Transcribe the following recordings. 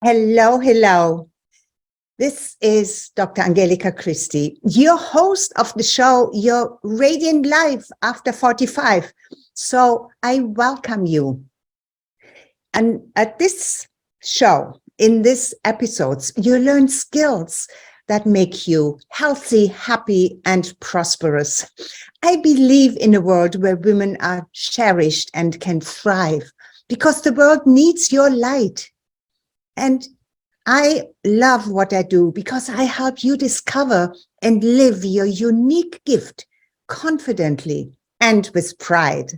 Hello, hello. This is Dr. Angelika Christie, your host of the show, Your Radiant Life After 45. So I welcome you. And at this show, in these episodes, you learn skills that make you healthy, happy, and prosperous. I believe in a world where women are cherished and can thrive because the world needs your light. And I love what I do because I help you discover and live your unique gift confidently and with pride.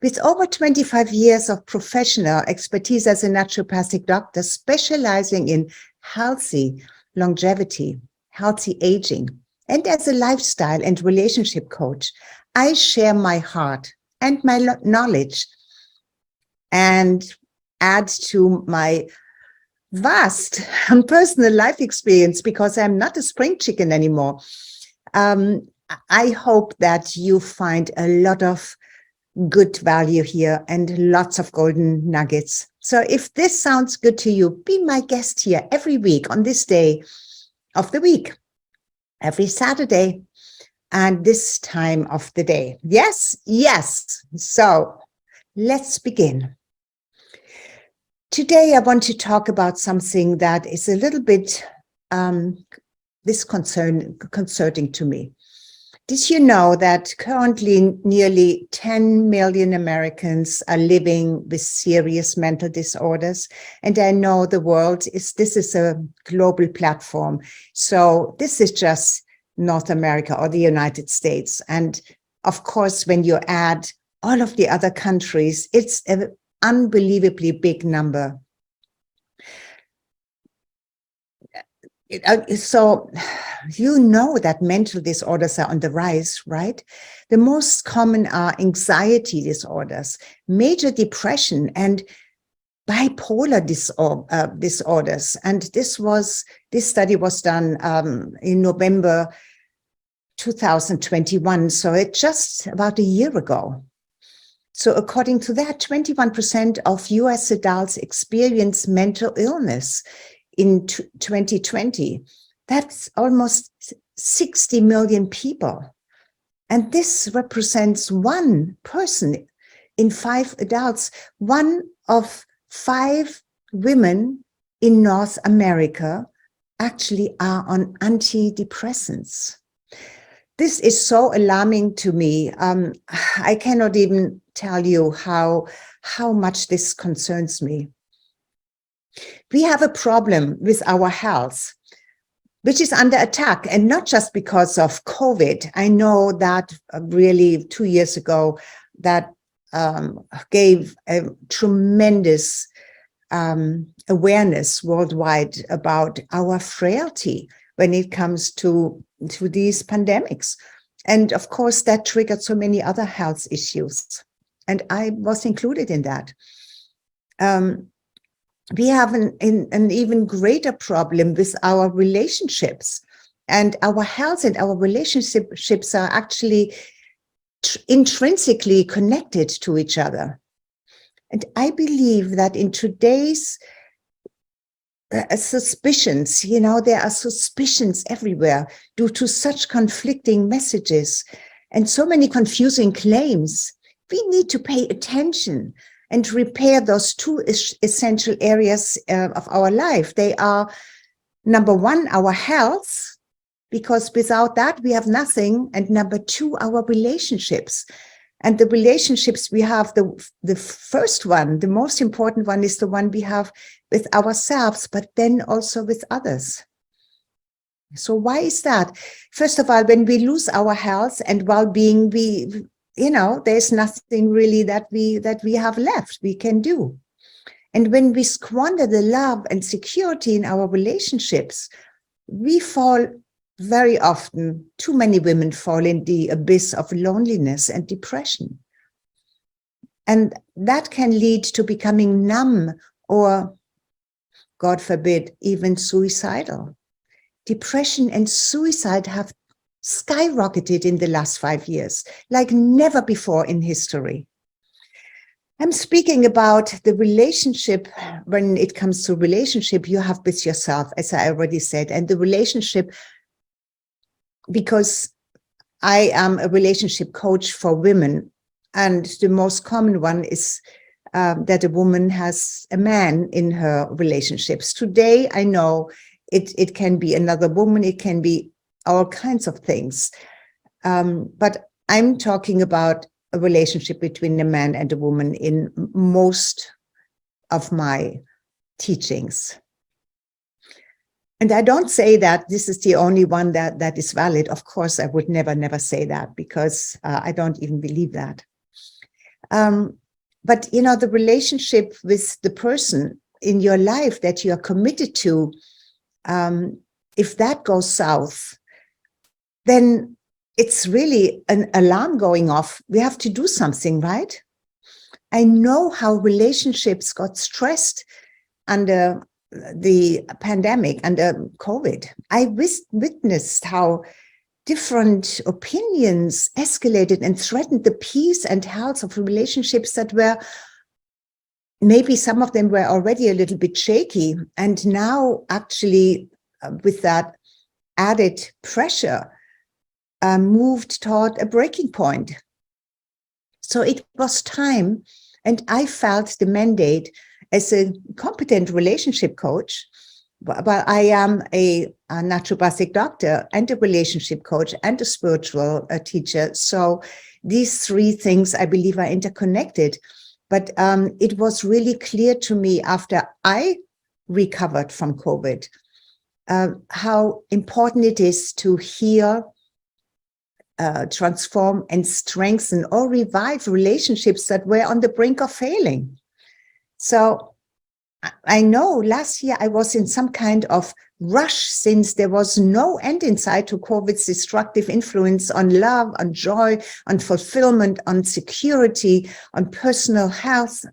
With over 25 years of professional expertise as a naturopathic doctor specializing in healthy longevity, healthy aging, and as a lifestyle and relationship coach, I share my heart and my knowledge and add to my vast and personal life experience because I'm not a spring chicken anymore. I hope that you find a lot of good value here and lots of golden nuggets. So if this sounds good to you, be my guest here every week on this day of the week, every Saturday and this time of the day. Yes, yes. So let's begin. Today, I want to talk about something that is a little bit disconcerting to me. Did you know that currently nearly 10 million Americans are living with serious mental disorders? And I know this is a global platform. So this is just North America or the United States. And of course, when you add all of the other countries, it's an unbelievably big number. So you know that mental disorders are on the rise, right? The most common are anxiety disorders, major depression, and bipolar disorders. And this study was done in November 2021, so it's just about a year ago. So according to that, 21% of US adults experience mental illness in 2020. That's almost 60 million people. And this represents one person in 5 adults. 1 of 5 women in North America actually are on antidepressants. This is so alarming to me. I cannot even tell you how much this concerns me. We have a problem with our health, which is under attack, and not just because of COVID. I know that really 2 years ago, that gave a tremendous awareness worldwide about our frailty when it comes to these pandemics. And of course, that triggered so many other health issues. And I was included in that. We have an even greater problem with our relationships, and our health and our relationships are actually intrinsically connected to each other. And I believe that in today's suspicions, there are suspicions everywhere due to such conflicting messages and so many confusing claims. We need to pay attention and repair those 2 essential areas of our life. They are, number 1, our health, because without that we have nothing. And number 2, our relationships. And the relationships we have, the first one, the most important one, is the one we have with ourselves, but then also with others. So why is that? First of all, when we lose our health and well-being, there's nothing really that we have left we can do. And when we squander the love and security in our relationships, we fall very often, too many women fall in the abyss of loneliness and depression. And that can lead to becoming numb or, God forbid, even suicidal. Depression and suicide have skyrocketed in the last 5 years, like never before in history. I'm speaking about the relationship when it comes to relationship you have with yourself, as I already said, and the relationship, because I am a relationship coach for women. And the most common one is that a woman has a man in her relationships. Today, I know it can be another woman, it can be all kinds of things. But I'm talking about a relationship between a man and a woman in most of my teachings. And I don't say that this is the only one that is valid. Of course, I would never say that, because I don't even believe that. But, you know, the relationship with the person in your life that you are committed to, if that goes south, then it's really an alarm going off. We have to do something, right? I know how relationships got stressed under the pandemic, under COVID. I witnessed how different opinions escalated and threatened the peace and health of relationships that were, maybe some of them were already a little bit shaky. And now actually with that added pressure, moved toward a breaking point. So it was time, and I felt the mandate as a competent relationship coach. But I am a naturopathic doctor and a relationship coach and a spiritual teacher. So these three things, I believe, are interconnected. But it was really clear to me after I recovered from COVID, how important it is to heal, transform and strengthen or revive relationships that were on the brink of failing. So I know last year I was in some kind of rush, since there was no end in sight to COVID's destructive influence on love, on joy, on fulfillment, on security, on personal health.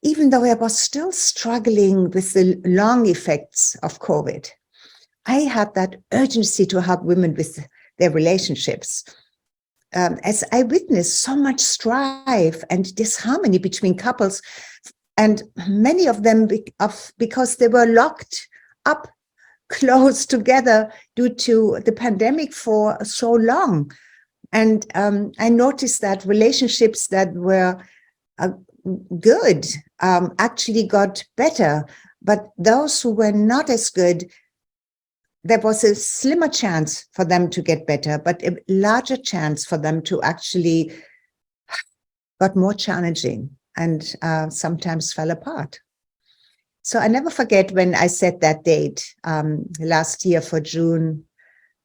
Even though I was still struggling with the long effects of COVID, I had that urgency to help women with their relationships. As I witnessed so much strife and disharmony between couples, and many of them because they were locked up close together due to the pandemic for so long. And I noticed that relationships that were good actually got better, but those who were not as good, there was a slimmer chance for them to get better, but a larger chance for them to actually got more challenging and sometimes fell apart. So I never forget when I set that date last year for June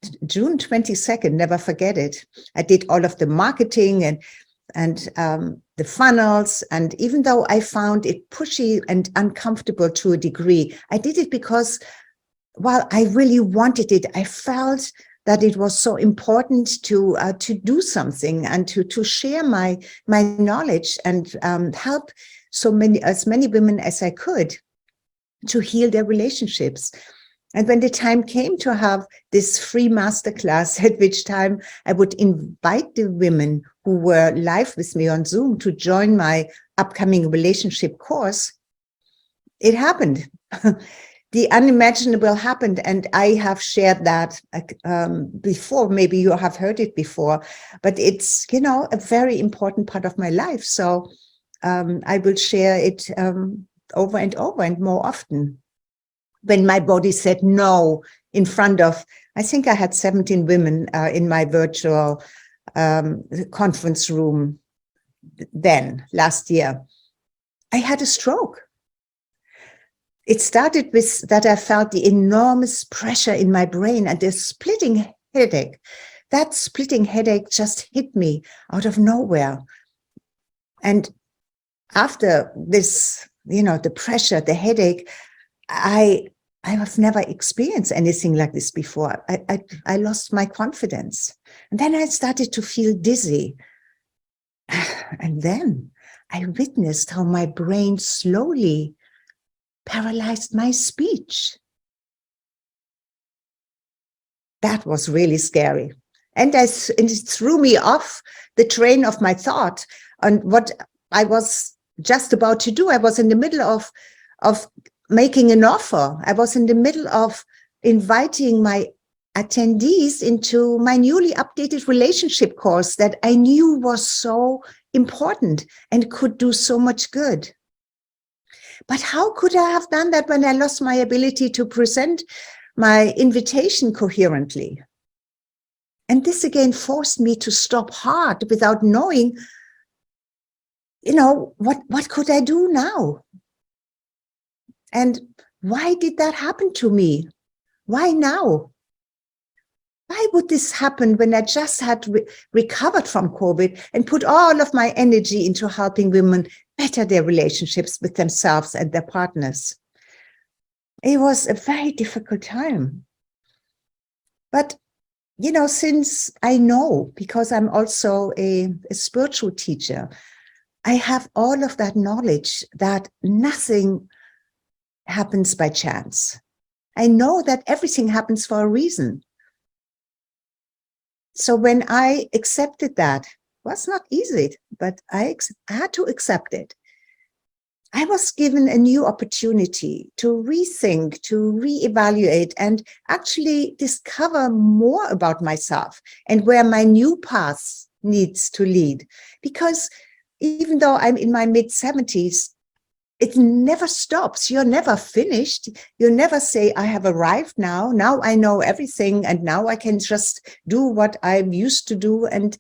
22nd, never forget it. I did all of the marketing and the funnels. And even though I found it pushy and uncomfortable to a degree, I did it because while I really wanted it, I felt that it was so important to do something and to share my knowledge and help as many women as I could to heal their relationships. And when the time came to have this free masterclass, at which time I would invite the women who were live with me on Zoom to join my upcoming relationship course, it happened. The unimaginable happened, and I have shared that before. Maybe you have heard it before, but it's, you know, a very important part of my life. So I will share it over and over and more often. When my body said no in front of, I think I had 17 women in my virtual conference room then last year, I had a stroke. It started with that I felt the enormous pressure in my brain and the splitting headache. That splitting headache just hit me out of nowhere. And after this, you know, the pressure, the headache, I have never experienced anything like this before. I lost my confidence. And then I started to feel dizzy. And then I witnessed how my brain slowly paralyzed my speech. That was really scary. And it threw me off the train of my thought on what I was just about to do. I was in the middle of making an offer. I was in the middle of inviting my attendees into my newly updated relationship course that I knew was so important and could do so much good. But how could I have done that when I lost my ability to present my invitation coherently? And this again forced me to stop hard without knowing, what could I do now? And why did that happen to me? Why now? Why would this happen when I just had recovered from COVID and put all of my energy into helping women better their relationships with themselves and their partners? It was a very difficult time. But, since I know, because I'm also a spiritual teacher, I have all of that knowledge that nothing happens by chance. I know that everything happens for a reason. So when I accepted that, it was not easy, but I had to accept it. I was given a new opportunity to rethink, to reevaluate, and actually discover more about myself and where my new path needs to lead. Because even though I'm in my mid-70s, it never stops. You're never finished. You never say, I have arrived now. Now I know everything. And now I can just do what I'm used to do and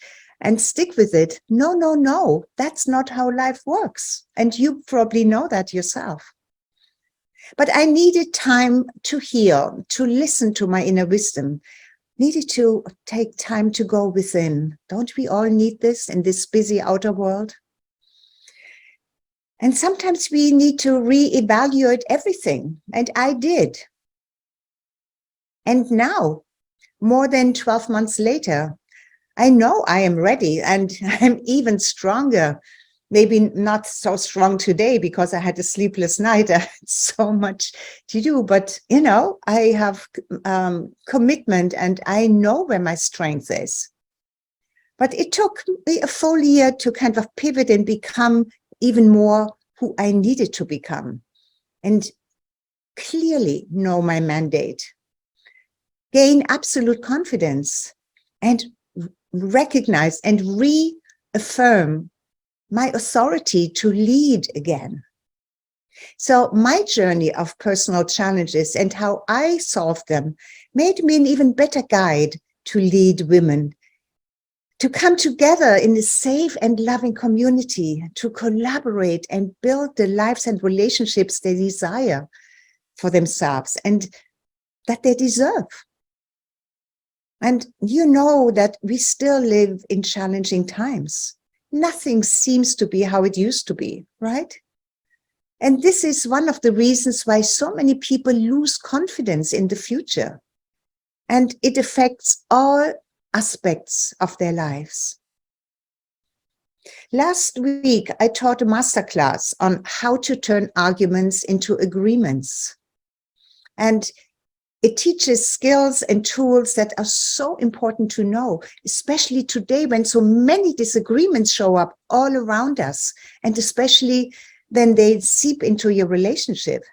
stick with it. No. That's not how life works. And you probably know that yourself. But I needed time to heal, to listen to my inner wisdom, needed to take time to go within. Don't we all need this in this busy outer world? And sometimes we need to reevaluate everything. And I did. And now, more than 12 months later, I know I am ready and I'm even stronger. Maybe not so strong today because I had a sleepless night. I had so much to do, but I have commitment and I know where my strength is. But it took me a full year to kind of pivot and become even more who I needed to become and clearly know my mandate, gain absolute confidence and recognize and reaffirm my authority to lead again. So my journey of personal challenges and how I solved them made me an even better guide to lead women, to come together in a safe and loving community, to collaborate and build the lives and relationships they desire for themselves and that they deserve. And you know that we still live in challenging times. Nothing seems to be how it used to be, right? And this is one of the reasons why so many people lose confidence in the future. And it affects all aspects of their lives. Last week, I taught a masterclass on how to turn arguments into agreements. And it teaches skills and tools that are so important to know, especially today when so many disagreements show up all around us, and especially when they seep into your relationship.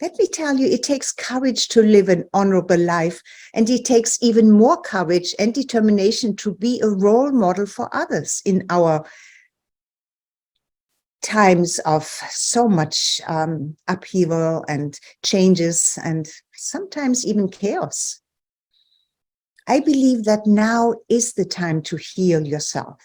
Let me tell you, it takes courage to live an honorable life, and it takes even more courage and determination to be a role model for others in our times of so much upheaval and changes and sometimes even chaos. I believe that now is the time to heal yourself.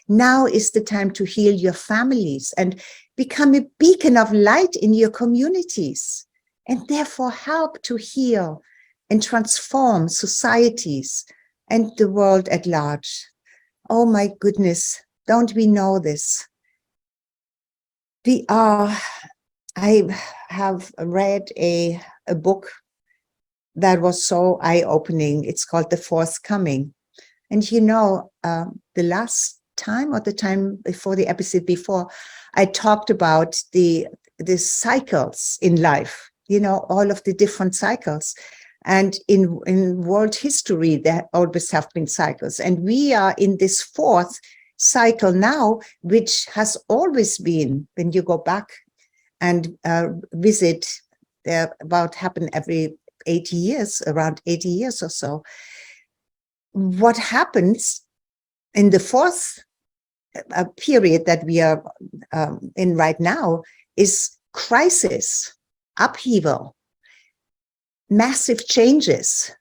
Now is the time to heal your families and become a beacon of light in your communities, and therefore help to heal and transform societies and the world at large. Oh my goodness, don't we know this? I have read a book that was so eye-opening. It's called The Fourth Coming. And the last time or the time before, the episode before, I talked about the cycles in life, all of the different cycles. And in world history, there always have been cycles. And we are in this fourth cycle now, which has always been, when you go back and visit, about happen every 80 years, around 80 years or so. What happens in the fourth period that we are in right now is crisis, upheaval, massive changes,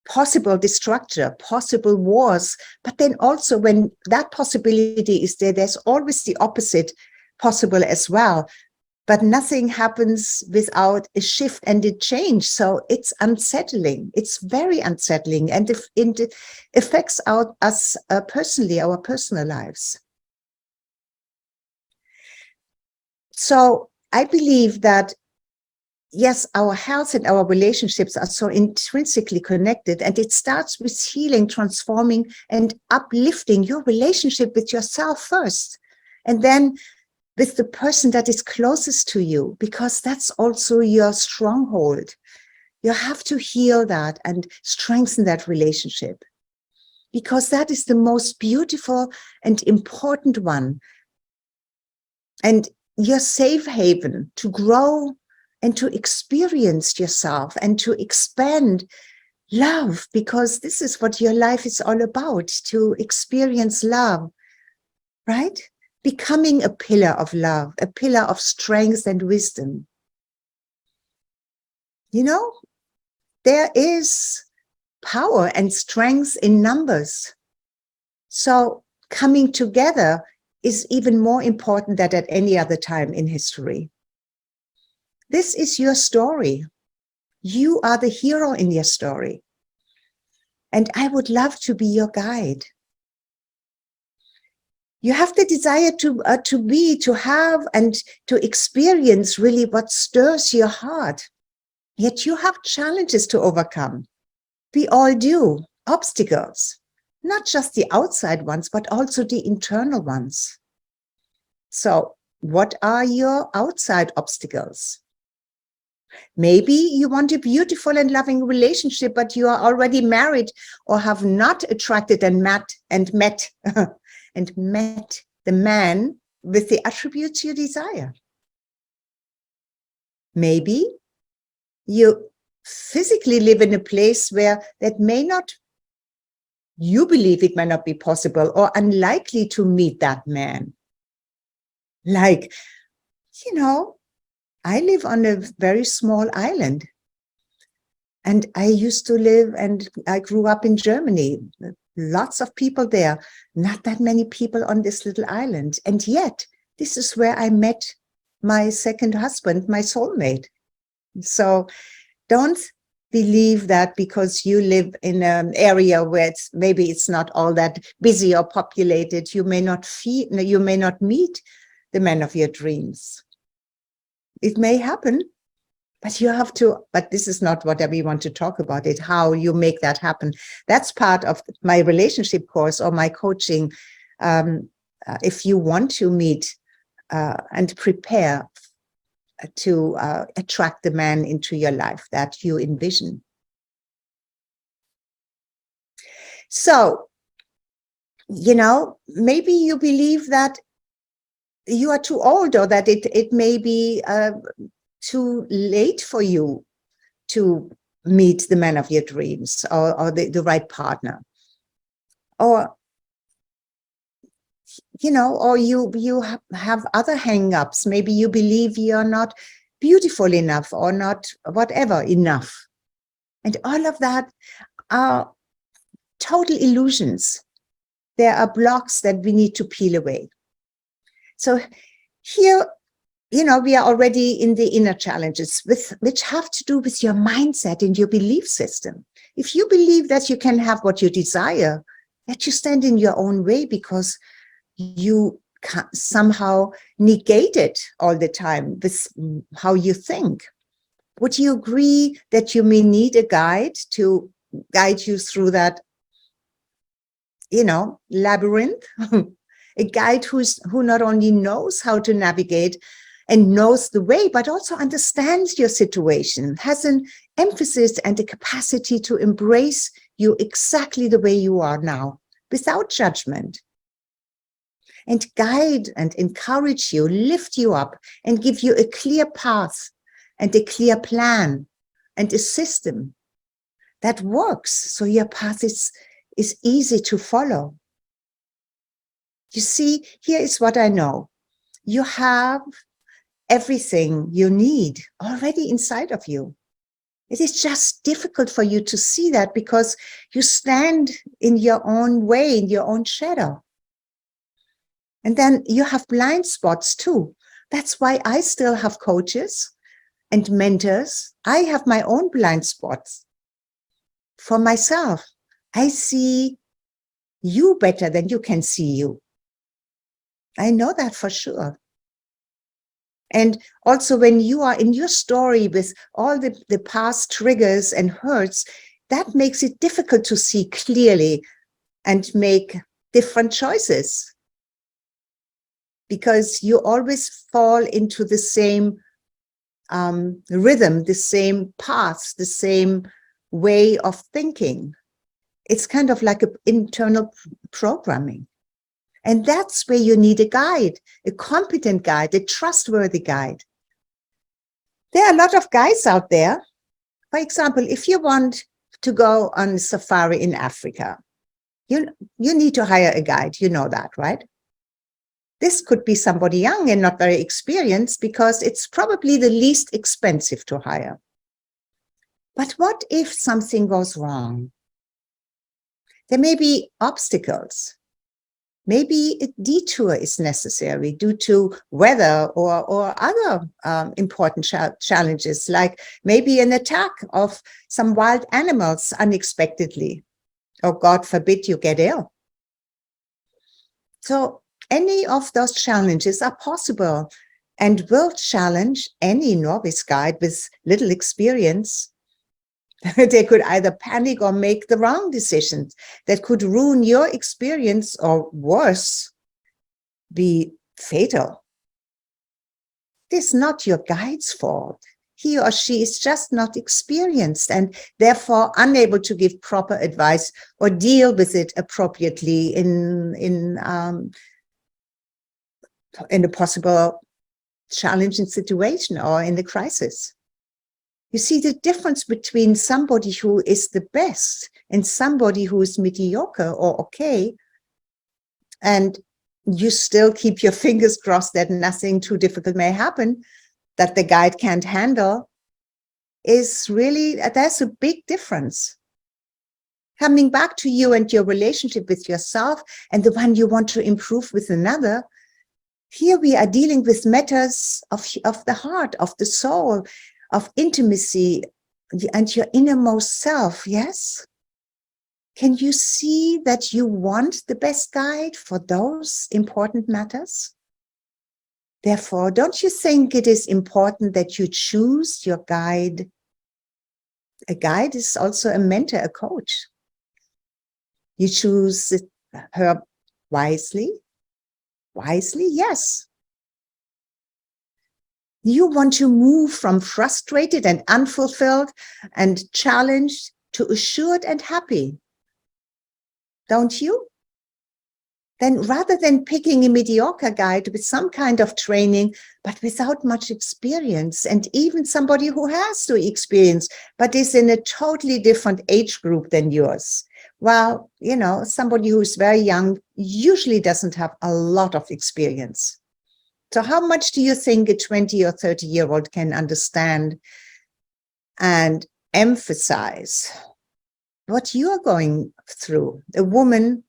possible destruction, possible wars. But then also when that possibility is there, there's always the opposite possible as well. But nothing happens without a shift and a change. So it's unsettling. It's very unsettling. And it affects us personally, our personal lives. So I believe that, yes, our health and our relationships are so intrinsically connected, and it starts with healing, transforming, and uplifting your relationship with yourself first. And then with the person that is closest to you, because that's also your stronghold. You have to heal that and strengthen that relationship, because that is the most beautiful and important one. And your safe haven to grow and to experience yourself and to expand love, because this is what your life is all about, to experience love, right? Becoming a pillar of love, a pillar of strength and wisdom. You know, there is power and strength in numbers. So coming together is even more important than at any other time in history. This is your story. You are the hero in your story. And I would love to be your guide. You have the desire to have and to experience really what stirs your heart. Yet you have challenges to overcome. We all do, obstacles, not just the outside ones, but also the internal ones. So what are your outside obstacles? Maybe you want a beautiful and loving relationship, but you are already married or have not attracted and met and met the man with the attributes you desire. Maybe you physically live in a place where that may not, you believe it might not be possible or unlikely to meet that man. Like, you know, I live on a very small island. And I used to live, and I grew up in Germany. Lots of people there, not that many people on this little island. And yet, this is where I met my second husband, my soulmate. So don't believe that because you live in an area where maybe it's not all that busy or populated, you may not meet the man of your dreams. It may happen, but you have to, but this is not what we want to talk about, it, how you make that happen. That's part of my relationship course or my coaching. If you want to meet and prepare to attract the man into your life that you envision. So, you know, maybe you believe that you are too old, or that it may be too late for you to meet the man of your dreams or the right partner. Or, you know, or you have other hang-ups. Maybe you believe you're not beautiful enough or not whatever enough. And all of that are total illusions. There are blocks that we need to peel away. So here, you know, we are already in the inner challenges which have to do with your mindset and your belief system. If you believe that you can have what you desire, that you stand in your own way because you can't somehow negate it all the time with how you think. Would you agree that you may need a guide to guide you through that, you know, labyrinth? A guide who not only knows how to navigate and knows the way, but also understands your situation, has an emphasis and a capacity to embrace you exactly the way you are now, without judgment, and guide and encourage you, lift you up, and give you a clear path and a clear plan and a system that works. So your path is easy to follow. You see, here is what I know. You have everything you need already inside of you. It is just difficult for you to see that because you stand in your own way, in your own shadow. And then you have blind spots too. That's why I still have coaches and mentors. I have my own blind spots for myself. I see you better than you can see you. I know that for sure. And also when you are in your story with all the past triggers and hurts, that makes it difficult to see clearly and make different choices. Because you always fall into the same rhythm, the same path, the same way of thinking. It's kind of like an internal programming. And that's where you need a guide, a competent guide, a trustworthy guide. There are a lot of guides out there. For example, if you want to go on safari in Africa, you need to hire a guide. You know that, right? This could be somebody young and not very experienced because it's probably the least expensive to hire. But what if something goes wrong? There may be obstacles. Maybe a detour is necessary due to weather or other important challenges, like maybe an attack of some wild animals unexpectedly, or God forbid you get ill. So any of those challenges are possible and will challenge any novice guide with little experience. They could either panic or make the wrong decisions that could ruin your experience, or worse, be fatal. It is not your guide's fault. He or she is just not experienced and therefore unable to give proper advice or deal with it appropriately in a possible challenging situation or in the crisis. You see the difference between somebody who is the best and somebody who is mediocre or okay, and you still keep your fingers crossed that nothing too difficult may happen that the guide can't handle, is really, there's a big difference. Coming back to you and your relationship with yourself and the one you want to improve with another, here we are dealing with matters of the heart, of the soul, of intimacy and your innermost self, yes? Can you see that you want the best guide for those important matters? Therefore, don't you think it is important that you choose your guide? A guide is also a mentor, a coach. You choose her wisely? Wisely, yes. You want to move from frustrated and unfulfilled and challenged to assured and happy, don't you? Then rather than picking a mediocre guide with some kind of training, but without much experience, and even somebody who has the experience, but is in a totally different age group than yours. Well, you know, somebody who's very young usually doesn't have a lot of experience. So how much do you think a 20 or 30-year-old can understand and emphasize what you're going through? A woman,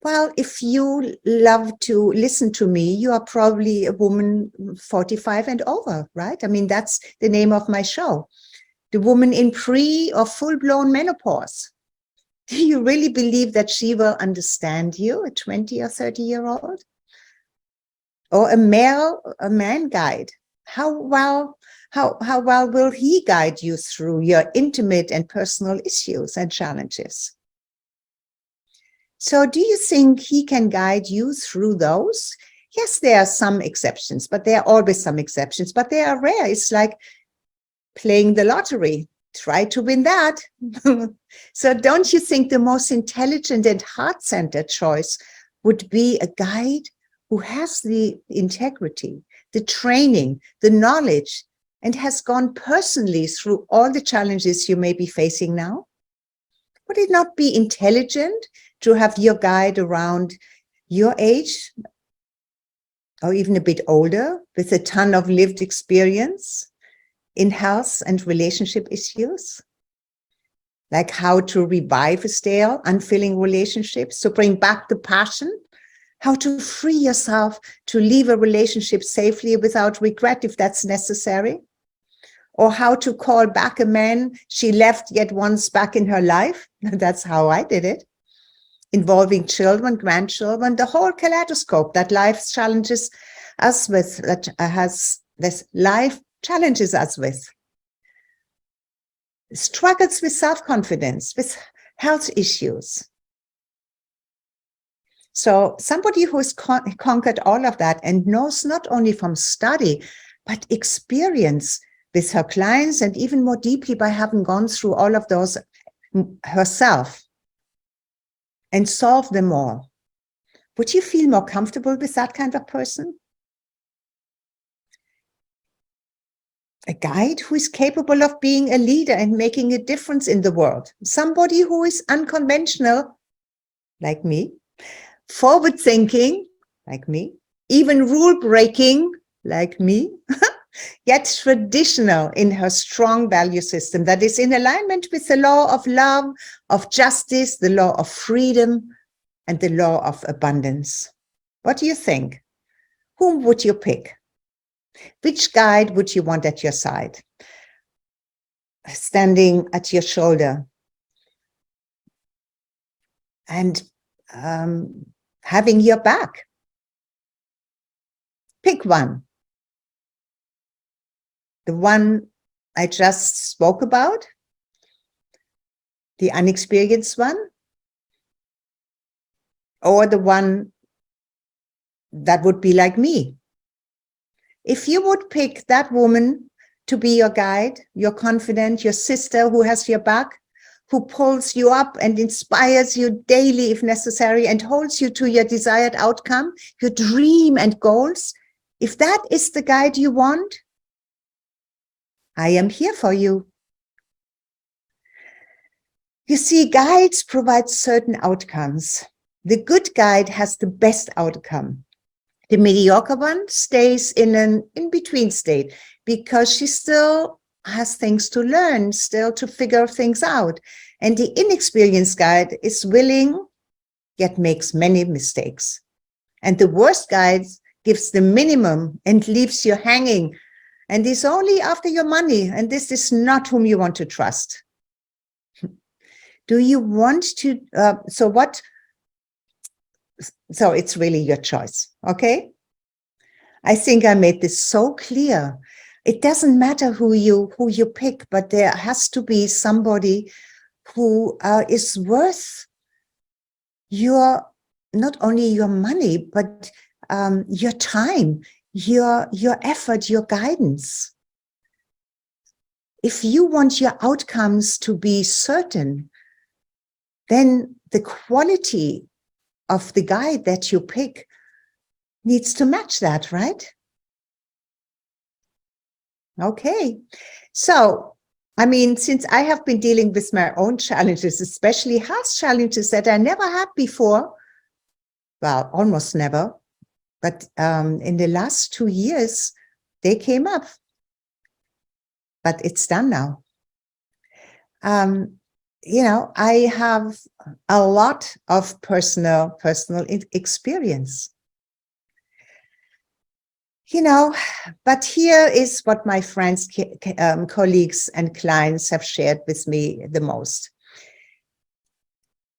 well, if you love to listen to me, you are probably a woman 45 and over, right? I mean, that's the name of my show. The woman in pre or full-blown menopause. Do you really believe that she will understand you, a 20 or 30-year-old? Or a man guide? How well will he guide you through your intimate and personal issues and challenges? So do you think he can guide you through those? Yes, there are some exceptions, but there are always some exceptions, but they are rare. It's like playing the lottery. Try to win that. So don't you think the most intelligent and heart-centered choice would be a guide who has the integrity, the training, the knowledge, and has gone personally through all the challenges you may be facing now? Would it not be intelligent to have your guide around your age, or even a bit older, with a ton of lived experience in health and relationship issues? Like how to revive a stale, unfilling relationships, to bring back the passion, how to free yourself to leave a relationship safely without regret if that's necessary, or how to call back a man she left yet once back in her life. That's how I did it, involving children, grandchildren, the whole kaleidoscope that life challenges us with, that has this life challenges us with. Struggles with self-confidence, with health issues. So somebody who has conquered all of that and knows not only from study, but experience with her clients, and even more deeply by having gone through all of those herself and solved them all. Would you feel more comfortable with that kind of person? A guide who is capable of being a leader and making a difference in the world. Somebody who is unconventional, like me, forward-thinking, like me, even rule-breaking, like me, yet traditional in her strong value system that is in alignment with the law of love, of justice, the law of freedom, and the law of abundance. What do you think? Whom would you pick? Which guide would you want at your side? Standing at your shoulder and having your back. Pick one. The one I just spoke about, the unexperienced one, or the one that would be like me. If you would pick that woman to be your guide, your confidant, your sister who has your back, who pulls you up and inspires you daily if necessary and holds you to your desired outcome, your dream and goals, if that is the guide you want, I am here for you. You see, guides provide certain outcomes. The good guide has the best outcome. The mediocre one stays in an in-between state because she still has things to learn, still to figure things out. And the inexperienced guide is willing, yet makes many mistakes. And the worst guide gives the minimum and leaves you hanging and is only after your money. And this is not whom you want to trust. Do you want to, so it's really your choice, okay? I think I made this so clear. It doesn't matter who you pick, but there has to be somebody who is worth your, not only your money, but your time, your effort, your guidance. If you want your outcomes to be certain, then the quality of the guide that you pick needs to match that, right? Okay. So, I mean, since I have been dealing with my own challenges, especially health challenges that I never had before, well, almost never, but in the last 2 years, they came up. But it's done now. You know, I have a lot of personal experience. You know, but here is what my friends, colleagues, and clients have shared with me the most.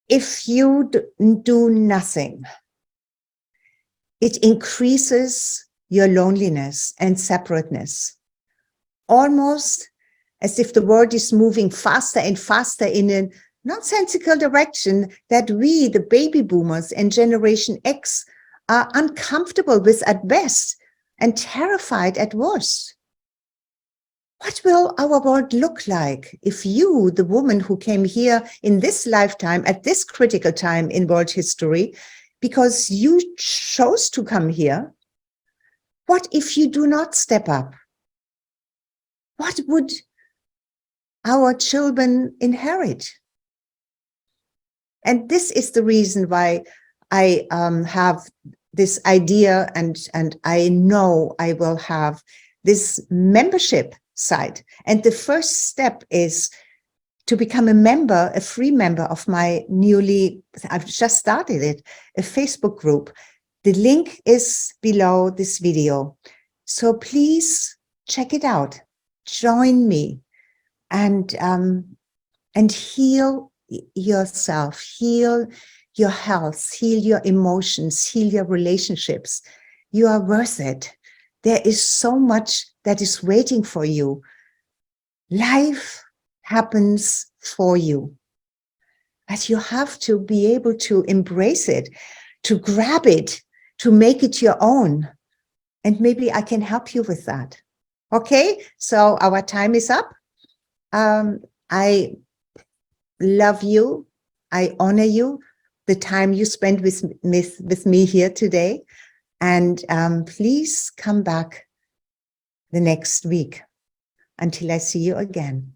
If you do nothing, it increases your loneliness and separateness, almost as if the world is moving faster and faster in a nonsensical direction that we, the baby boomers and Generation X, are uncomfortable with at best and terrified at worst. What will our world look like if you, the woman who came here in this lifetime, at this critical time in world history, because you chose to come here. What if you do not step up? What would our children inherit? And this is the reason why I have this idea, and I know I will have this membership site. And the first step is to become a member, a free member of my I've just started it, a Facebook group. The link is below this video. So please check it out. Join me and heal yourself, heal your health, heal your emotions, heal your relationships. You are worth it. There is so much that is waiting for you. Life happens for you, but you have to be able to embrace it, to grab it, to make it your own. And maybe I can help you with that. Okay, so our time is up. I love you. I honor you, the time you spent with me here today. And please come back the next week until I see you again.